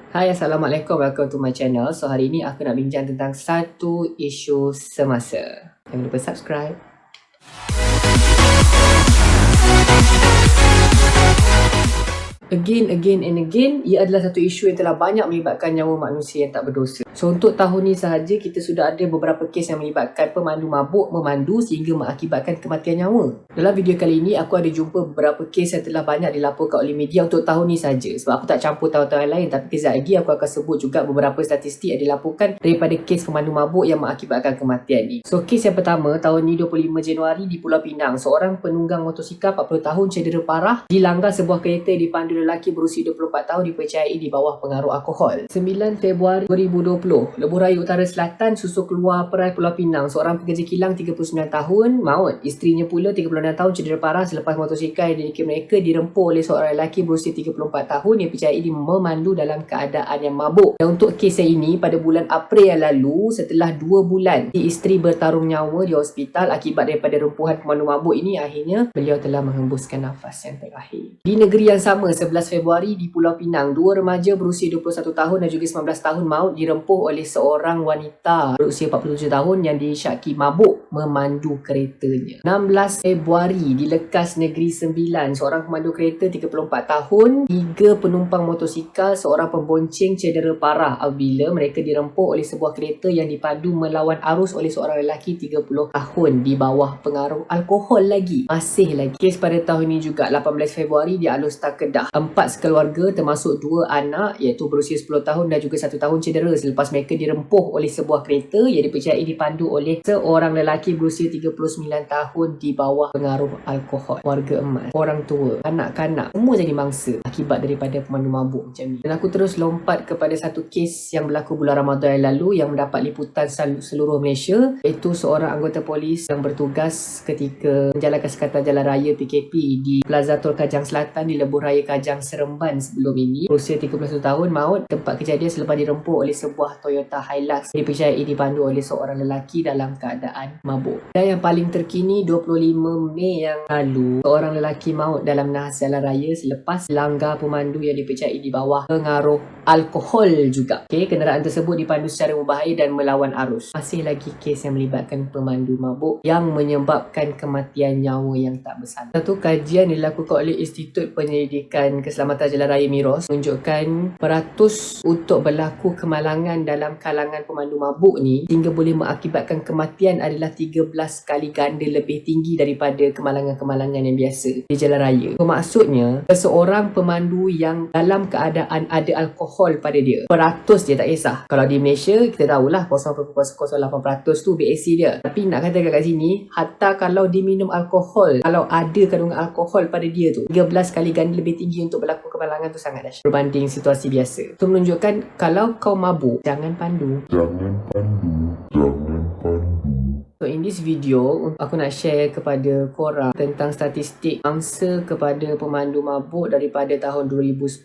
Hai, Assalamualaikum. Welcome to my channel. So, hari ini aku nak bincang tentang satu isu semasa. Jangan lupa subscribe. Again and again, ia adalah satu isu yang telah banyak melibatkan nyawa manusia yang tak berdosa. So, untuk tahun ni sahaja, kita sudah ada beberapa kes yang melibatkan pemandu mabuk memandu sehingga mengakibatkan kematian nyawa. Dalam video kali ini, aku ada jumpa beberapa kes yang telah banyak dilaporkan oleh media untuk tahun ni sahaja. Sebab aku tak campur tahun-tahun lain, tapi kejap lagi aku akan sebut juga beberapa statistik yang dilaporkan daripada kes pemandu mabuk yang mengakibatkan kematian ni. So, kes yang pertama, tahun ni 25 Januari di Pulau Pinang, seorang penunggang motosikal 40 tahun cedera parah dilanggar sebuah kereta dipandu lelaki berusia 24 tahun dipercayai di bawah pengaruh alkohol. 9 Februari 2020, Lebuh Raya Utara Selatan, Susu Keluar Perai Pulau Pinang, seorang pekerja kilang 39 tahun maut. Isterinya pula 36 tahun cedera parah selepas motosikal yang dimiliki mereka dirempuh oleh seorang lelaki berusia 34 tahun yang dipercayai memandu dalam keadaan yang mabuk. Dan untuk kes yang ini, pada bulan April yang lalu, setelah 2 bulan isteri bertarung nyawa di hospital akibat daripada rempuhan pemandu mabuk ini, akhirnya beliau telah menghembuskan nafas yang terakhir. Di negeri yang sama, 11 Februari di Pulau Pinang, 2 remaja berusia 21 tahun dan juga 19 tahun maut dirempuh oleh seorang wanita berusia 47 tahun yang disyaki mabuk memandu keretanya. 16 Februari di Lekas Negeri Sembilan, seorang pemandu kereta 34 tahun, 3 penumpang motosikal, seorang pembonceng cedera parah apabila mereka dirempuh oleh sebuah kereta yang dipandu melawan arus oleh seorang lelaki 30 tahun di bawah pengaruh alkohol lagi. Masih lagi kes pada tahun ini juga, 18 Februari di Alustar Kedah, 4 sekeluarga termasuk 2 anak iaitu berusia 10 tahun dan juga 1 tahun cedera selepas mereka dirempuh oleh sebuah kereta yang dipercayai dipandu oleh seorang lelaki berusia 39 tahun di bawah pengaruh alkohol. Warga emas, orang tua, anak-kanak, semua jadi mangsa akibat daripada pemandu mabuk macam ni. Dan aku terus lompat kepada satu kes yang berlaku bulan Ramadan yang lalu yang mendapat liputan seluruh Malaysia, iaitu seorang anggota polis yang bertugas ketika menjalankan sekatan jalan raya PKP di Plaza Tol Kajang Selatan di Lebuh Raya Kajang Seremban sebelum ini, berusia 31 tahun maut. Tempat kejadian selepas dirempuh oleh sebuah Toyota Hilux dipercayai dipandu oleh seorang lelaki dalam keadaan mabuk. Dan yang paling terkini, 25 Mei yang lalu, seorang lelaki maut dalam nahas jalan raya selepas langgar pemandu yang dipercayai di bawah pengaruh alkohol juga. Kenderaan tersebut dipandu secara berbahaya dan melawan arus. Masih lagi kes yang melibatkan pemandu mabuk yang menyebabkan kematian nyawa yang tak bersalah. Satu kajian dilakukan oleh Institut Penyelidikan Keselamatan Jalan Raya Miros menunjukkan peratus untuk berlaku kemalangan dalam kalangan pemandu mabuk ni hingga boleh mengakibatkan kematian adalah 13 kali ganda lebih tinggi daripada kemalangan-kemalangan yang biasa di jalan raya. Maksudnya, seseorang pemandu yang dalam keadaan ada alkohol pada dia, peratus dia tak kisah. Kalau di Malaysia, kita tahulah 0.08% tu BAC dia. Tapi nak katakan kat sini, hatta kalau diminum alkohol, kalau ada kandungan alkohol pada dia tu, 13 kali ganda lebih tinggi untuk berlaku kemalangan tu sangat dahsyat berbanding situasi biasa. Itu menunjukkan kalau kau mabuk, jangan pandu. So in this video, aku nak share kepada korang tentang statistik mangsa kepada pemandu mabuk daripada tahun 2010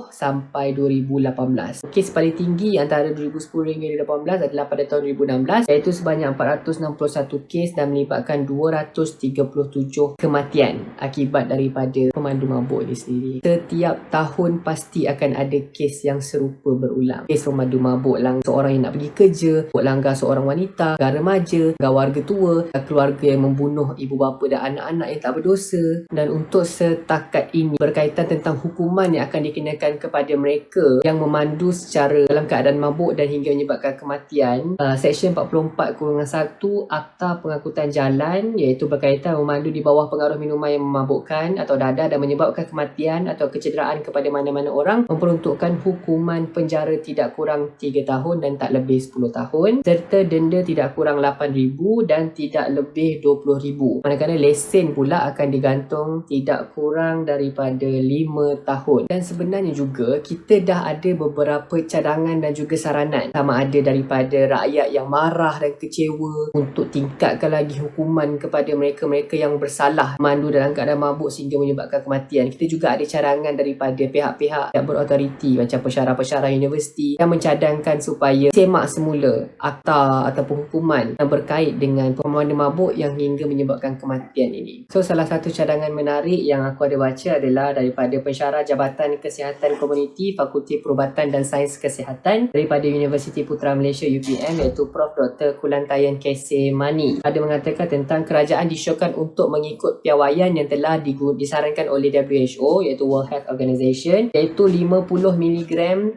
sampai 2018. Kes paling tinggi antara 2010 hingga 2018 adalah pada tahun 2016, iaitu sebanyak 461 kes dan melibatkan 237 kematian akibat daripada pemandu mabuk ini sendiri. Setiap tahun pasti akan ada kes yang serupa berulang. Kes pemandu mabuk seorang yang nak pergi kerja, langgar seorang wanita, remaja, warga tua, keluarga yang membunuh ibu bapa dan anak-anak yang tak berdosa. Dan untuk setakat ini berkaitan tentang hukuman yang akan dikenakan kepada mereka yang memandu secara dalam keadaan mabuk dan hingga menyebabkan kematian, Seksyen 44-1 Akta Pengangkutan Jalan, iaitu berkaitan memandu di bawah pengaruh minuman yang memabukkan atau dadah dan menyebabkan kematian atau kecederaan kepada mana-mana orang, memperuntukkan hukuman penjara tidak kurang 3 tahun dan tak lebih 10 tahun serta denda tidak kurang 8,000 dan tidak lebih 20,000. Manakala lesen pula akan digantung tidak kurang daripada 5 tahun. Dan sebenarnya juga kita dah ada beberapa cadangan dan juga saranan, sama ada daripada rakyat yang marah dan kecewa untuk tingkatkan lagi hukuman kepada mereka-mereka yang bersalah mandu dalam keadaan mabuk sehingga menyebabkan kematian. Kita juga ada cadangan daripada pihak-pihak yang berautoriti macam pensyarah-pensyarah universiti yang mencadangkan supaya semak semula akta ataupun hukuman yang berkait dengan dengan pemandu mabuk yang hingga menyebabkan kematian ini. So, salah satu cadangan menarik yang aku ada baca adalah daripada pensyarah Jabatan Kesihatan Komuniti Fakulti Perubatan dan Sains Kesihatan daripada Universiti Putra Malaysia UPM, iaitu Prof. Dr. Kulantayan Keseh Mani. Ada mengatakan tentang kerajaan disyorkan untuk mengikut piawaian yang telah disarankan oleh WHO, iaitu World Health Organization, iaitu 50 mg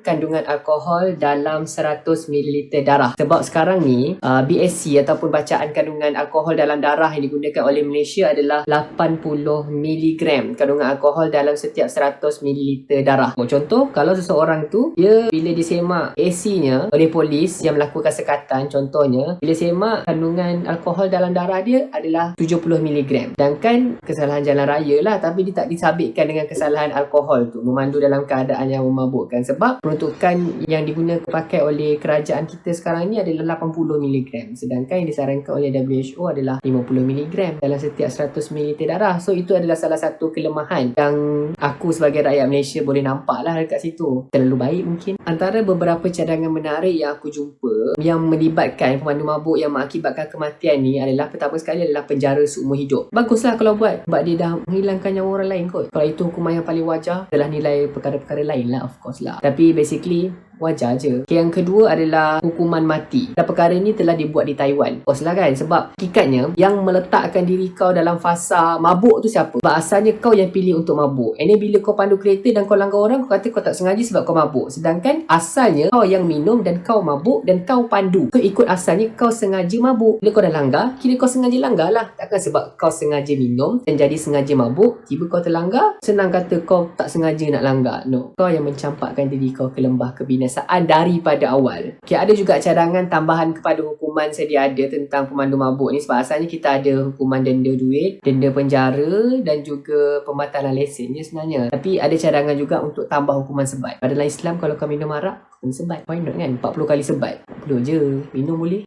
kandungan alkohol dalam 100 ml darah. Sebab sekarang ni BSC ataupun bacaan kandungan alkohol dalam darah yang digunakan oleh Malaysia adalah 80 mg kandungan alkohol dalam setiap 100 ml darah. Contoh, kalau seseorang tu dia bila disemak AC-nya oleh polis yang melakukan sekatan, contohnya bila semak kandungan alkohol dalam darah dia adalah 70 mg. Sedangkan kesalahan jalan raya lah, tapi dia tak disabitkan dengan kesalahan alkohol tu, memandu dalam keadaan yang memabukkan. Sebab peruntukan yang digunakan pakai oleh kerajaan kita sekarang ni adalah 80 mg, sedangkan yang disarankan oleh WHO adalah 50 mg dalam setiap 100 ml darah. So itu adalah salah satu kelemahan yang aku sebagai rakyat Malaysia boleh nampak lah dekat situ. Terlalu baik mungkin. Antara beberapa cadangan menarik yang aku jumpa yang melibatkan pemandu mabuk yang mengakibatkan kematian ni adalah, pertama sekali adalah penjara seumur hidup. Baguslah kalau buat, sebab dia dah menghilangkan nyawa orang lain kot. Kalau itu hukuman yang paling wajar, telah nilai perkara-perkara lain lah, of course lah. Tapi basically wajar je. Okay, yang kedua adalah hukuman mati. Dan perkara ini telah dibuat di Taiwan. Of course lah kan, sebab hakikatnya yang meletakkan diri kau dalam fasa mabuk tu siapa? Sebab asalnya kau yang pilih untuk mabuk. And then bila kau pandu kereta dan kau langgar orang, kau kata kau tak sengaja sebab kau mabuk. Sedangkan asalnya kau yang minum dan kau mabuk dan kau pandu. So ikut asalnya kau sengaja mabuk. Bila kau dah langgar, kira kau sengaja langgar lah. Takkan sebab kau sengaja minum dan jadi sengaja mabuk, tiba kau terlanggar, senang kata kau tak sengaja nak langgar. No, kau yang mencampakkan diri kau ke lembah kebinasaan daripada awal. Okay, ada juga cadangan tambahan kepada hukuman sedia ada tentang pemandu mabuk ni, sebab asalnya kita ada hukuman denda duit, denda penjara dan juga pembatalan lesen je sebenarnya. Tapi ada cadangan juga untuk tambah hukuman sebat. Pada dalam Islam, kalau kau minum arak, kena sebat. Why not kan? 40 kali sebat. Perlu je. Minum boleh.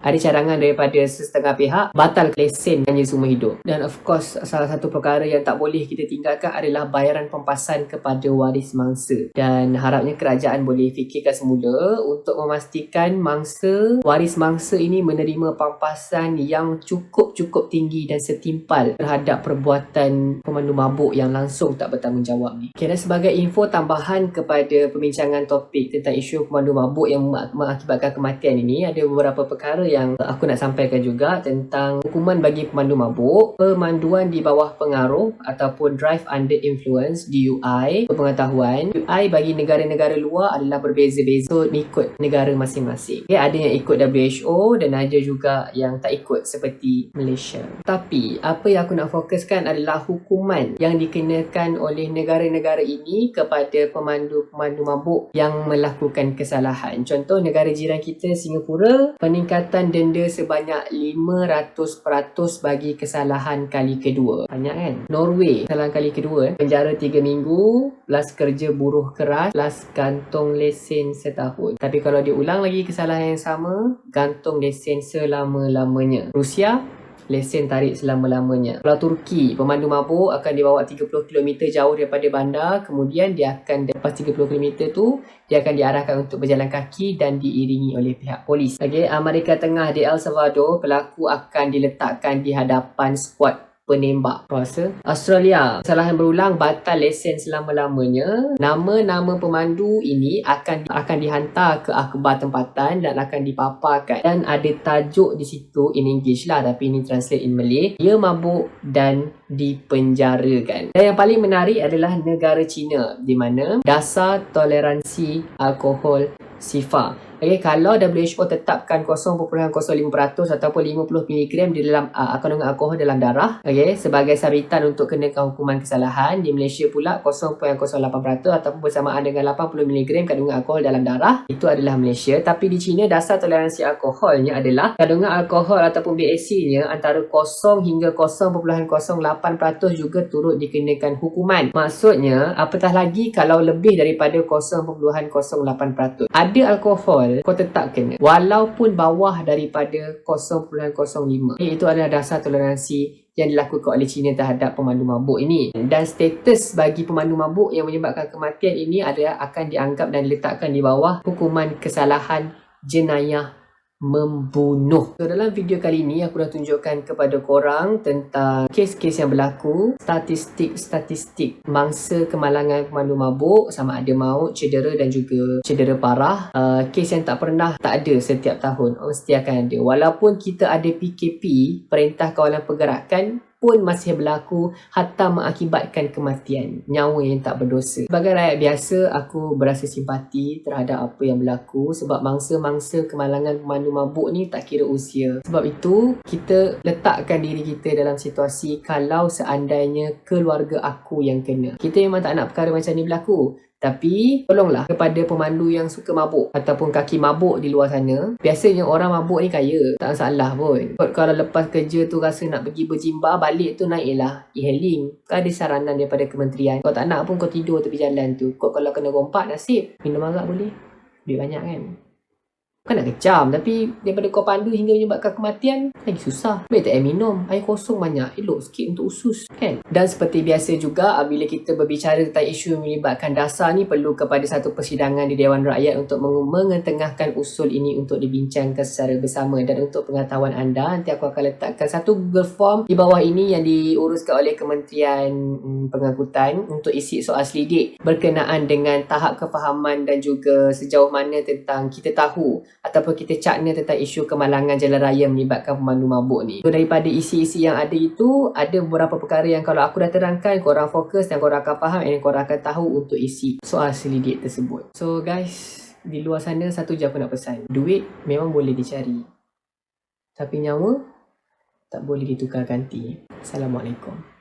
Ada cadangan daripada setengah pihak batal lesen hanya seumur hidup. Dan of course, salah satu perkara yang tak boleh kita tinggalkan adalah bayaran pempasan kepada waris mangsa. Dan harapnya kerajaan boleh fikirkan semula untuk memastikan waris mangsa ini menerima pampasan yang cukup tinggi dan setimpal terhadap perbuatan pemandu mabuk yang langsung tak bertanggungjawab ni. Okay, dan sebagai info tambahan kepada perbincangan topik tentang isu pemandu mabuk yang mengakibatkan kematian ini, ada beberapa perkara yang aku nak sampaikan juga tentang hukuman bagi pemandu mabuk. Pemanduan di bawah pengaruh ataupun drive under influence, DUI. Pengetahuan DUI bagi negara-negara luar adalah berbeza-beza, so ikut negara masing-masing. Okay, ada yang ikut WHO dan ada juga yang tak ikut seperti Malaysia. Tapi apa yang aku nak fokuskan adalah hukuman yang dikenakan oleh negara-negara ini kepada pemandu-pemandu mabuk yang melakukan kesalahan. Contoh, negara jiran kita Singapura, peningkatan denda sebanyak 500% bagi kesalahan kali kedua. Banyak kan? Norway, kesalahan kali kedua, penjara 3 minggu plus kerja buruh keras plus gantung lesen setahun. Tapi kalau diulang lagi kesalahan yang sama, gantung lesen selama-lamanya. Rusia, lesen tarik selama-lamanya. Kalau Turki, pemandu mabuk akan dibawa 30 km jauh daripada bandar, kemudian dia akan lepas 30 km tu dia akan diarahkan untuk berjalan kaki dan diiringi oleh pihak polis. Okay, Amerika Tengah di El Salvador, pelaku akan diletakkan di hadapan skuad penembak kuasa. Australia, kesalahan berulang, batal lesen selama-lamanya. Nama-nama pemandu ini akan dihantar ke akhbar tempatan dan akan dipaparkan. Dan ada tajuk di situ in English lah, tapi ini translate in Malay. Dia mabuk dan dipenjarakan. Dan yang paling menarik adalah negara China, di mana dasar toleransi alkohol SIFA. Okay, kalau WHO tetapkan 0.05% ataupun 50 mg di dalam kandungan alkohol dalam darah, okay, sebagai sabitan untuk kenakan hukuman kesalahan, di Malaysia pula 0.08% ataupun bersamaan dengan 80 mg kandungan alkohol dalam darah, itu adalah Malaysia. Tapi di China, dasar toleransi alkoholnya adalah kandungan alkohol ataupun BAC-nya antara 0 hingga 0.08% juga turut dikenakan hukuman. Maksudnya, apatah lagi kalau lebih daripada 0.08%. Ada alkohol kau tetap kena walaupun bawah daripada 0.05. Itu adalah dasar toleransi yang dilakukan oleh China terhadap pemandu mabuk ini. Dan status bagi pemandu mabuk yang menyebabkan kematian ini adalah akan dianggap dan diletakkan di bawah hukuman kesalahan jenayah membunuh. So, dalam video kali ini aku dah tunjukkan kepada korang tentang kes-kes yang berlaku, statistik mangsa kemalangan pemandu mabuk, sama ada maut, cedera dan juga cedera parah. Kes yang tak ada setiap tahun, mesti akan ada. Walaupun kita ada PKP, Perintah Kawalan Pergerakan, pun masih berlaku hatta mengakibatkan kematian nyawa yang tak berdosa. Sebagai rakyat biasa, aku berasa simpati terhadap apa yang berlaku sebab mangsa-mangsa kemalangan pemandu mabuk ni tak kira usia. Sebab itu, kita letakkan diri kita dalam situasi kalau seandainya keluarga aku yang kena. Kita memang tak nak perkara macam ni berlaku. Tapi tolonglah kepada pemandu yang suka mabuk ataupun kaki mabuk di luar sana. Biasanya orang mabuk ni kaya, tak masalah pun. Kalau lepas kerja tu rasa nak pergi berjimba, balik tu naiklah e-hailing. Kau ada saranan daripada kementerian. Kau tak nak pun kau tidur tepi jalan tu. Kau kalau kena rompak nasib, minum arak boleh. Duit banyak kan. Bukan nak kecam, tapi daripada kau pandu hingga menyebabkan kematian, lagi susah. Baik tak air minum, air kosong banyak, elok sikit untuk usus kan. Dan seperti biasa juga, bila kita berbicara tentang isu yang melibatkan dasar ni, perlu kepada satu persidangan di Dewan Rakyat untuk mengetengahkan usul ini untuk dibincangkan secara bersama. Dan untuk pengetahuan anda, nanti aku akan letakkan satu Google Form di bawah ini yang diuruskan oleh Kementerian Pengangkutan untuk isi soal selidik berkenaan dengan tahap kefahaman dan juga sejauh mana tentang kita tahu ataupun kita cakna tentang isu kemalangan jalan raya melibatkan pemandu mabuk ni. So, daripada isi-isi yang ada itu, ada beberapa perkara yang kalau aku dah terangkan, korang fokus dan korang akan faham dan korang akan tahu untuk isi soal selidik tersebut. So guys, di luar sana satu je aku nak pesan. Duit memang boleh dicari, tapi nyawa tak boleh ditukar ganti. Assalamualaikum.